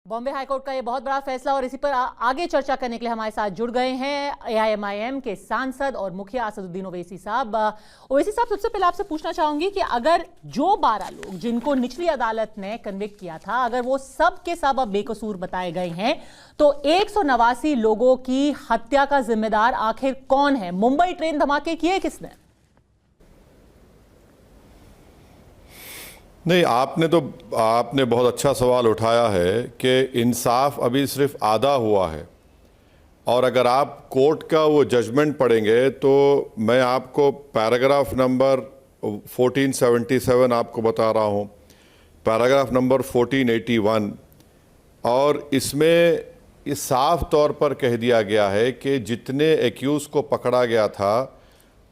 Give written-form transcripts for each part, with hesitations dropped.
Bombay high court का ये बहुत बड़ा फैसला और इसी पर आगे चर्चा करने के लिए हमारे साथ जुड़ गए हैं एआईएमआईएम के सांसद और मुखिया असदुद्दीन ओवैसी साहब। ओवैसी साहब, सबसे पहले आपसे पूछना चाहूंगी कि अगर जो 12 लोग जिनको निचली अदालत ने कन्विक्ट किया था, अगर वो सब के सब अब बेकसूर बताए गए हैं, तो 189 लोगों की हत्या का जिम्मेदार आखिर कौन है? मुंबई ट्रेन धमाके किए किसने? नहीं, आपने बहुत अच्छा सवाल उठाया है कि इंसाफ अभी सिर्फ आधा हुआ है। और अगर आप कोर्ट का वो जजमेंट पढ़ेंगे तो मैं आपको पैराग्राफ नंबर 1477 आपको बता रहा हूँ, पैराग्राफ नंबर 1481, और इसमें इस साफ तौर पर कह दिया गया है कि जितने एक्यूज़ को पकड़ा गया था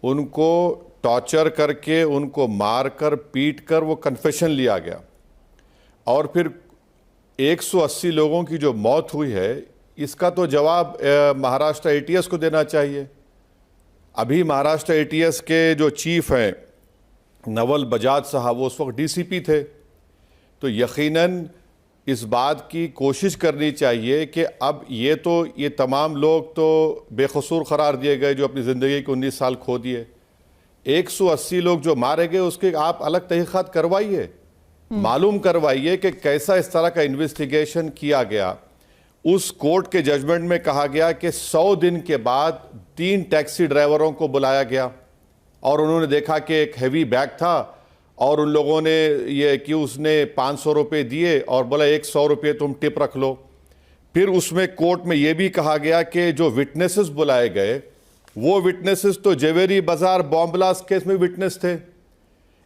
उनको टॉर्चर करके, उनको मारकर, पीट कर वो कन्फेशन लिया गया। और फिर 180 लोगों की जो मौत हुई है, इसका तो जवाब महाराष्ट्र एटीएस को देना चाहिए। अभी महाराष्ट्र एटीएस के जो चीफ हैं नवल बजाज साहब, वो उस वक्त डीसीपी थे। तो यकीनन इस बात की कोशिश करनी चाहिए कि अब ये तमाम लोग तो बेकसूर करार दिए गए जो अपनी ज़िंदगी के 19 साल खो दिए। 180 लोग जो मारे गए उसके आप अलग तहकीकात करवाइए, मालूम करवाइए कि कैसा इस तरह का इन्वेस्टिगेशन किया गया। उस कोर्ट के जजमेंट में कहा गया कि 100 दिन के बाद 3 टैक्सी ड्राइवरों को बुलाया गया और उन्होंने देखा कि एक हैवी बैग था और उन लोगों ने ये कि उसने 500 रुपये दिए और बोला 100 रुपये तुम टिप रख लो। फिर उसमें कोर्ट में यह भी कहा गया कि जो विटनेसेस बुलाए गए वो विटनेसेस तो जवेरी बाजार बॉम्ब ब्लास्ट केस में विटनेस थे।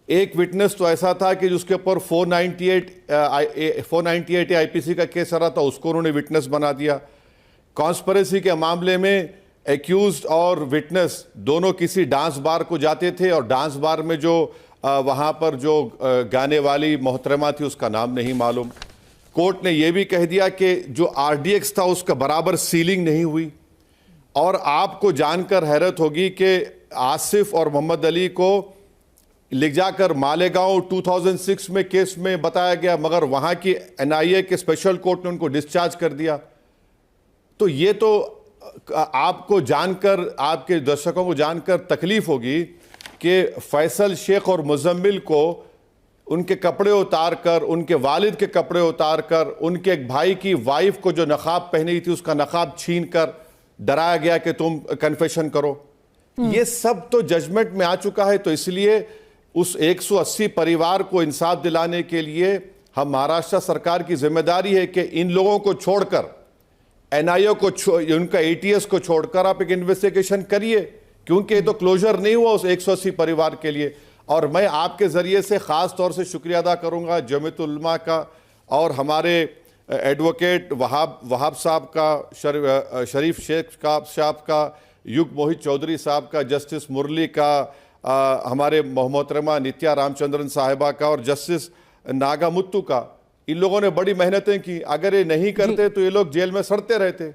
एक विटनेस तो ऐसा था कि जिसके ऊपर 498 आईपीसी का केस आ रहा था, उसको उन्होंने विटनेस बना दिया। कॉन्स्पिरेसी के मामले में एक्यूज्ड और विटनेस दोनों किसी डांस बार को जाते थे और डांस बार में जो वहाँ पर जो गाने वाली मोहतरमा थी उसका नाम नहीं मालूम। कोर्ट ने यह भी कह दिया कि जो आरडीएक्स था उसका बराबर सीलिंग नहीं हुई। और आपको जानकर हैरत होगी कि आसिफ और मोहम्मद अली को ले जाकर मालेगांव 2006 में केस में बताया गया, मगर वहाँ की एनआईए के स्पेशल कोर्ट ने उनको डिस्चार्ज कर दिया। तो ये तो आपको जानकर, आपके दर्शकों को जानकर तकलीफ होगी कि फैसल शेख और मुजम्मिल को उनके कपड़े उतार कर, उनके वालिद के कपड़े उतार कर, उनके एक भाई की वाइफ को जो नकाब पहनी थी उसका नकाब छीन कर डराया गया कि तुम कन्फेशन करो। ये सब तो जजमेंट में आ चुका है। तो इसलिए उस 180 परिवार को इंसाफ दिलाने के लिए हम महाराष्ट्र सरकार की जिम्मेदारी है कि इन लोगों को छोड़कर, एनआईए को उनका एटीएस को छोड़कर आप एक इन्वेस्टिगेशन करिए, क्योंकि ये तो क्लोजर नहीं हुआ उस 180 परिवार के लिए। और मैं आपके जरिए से खास तौर से शुक्रिया अदा करूंगा जमीयतुल उलमा का और हमारे एडवोकेट वहाब साहब का, शरीफ शेख साहब का, युग मोहित चौधरी साहब का, जस्टिस मुरली का, हमारे मोहतरमा नित्या रामचंद्रन साहिबा का और जस्टिस नागामुत्तु का। इन लोगों ने बड़ी मेहनतें की। अगर ये नहीं करते तो ये लोग जेल में सड़ते रहते।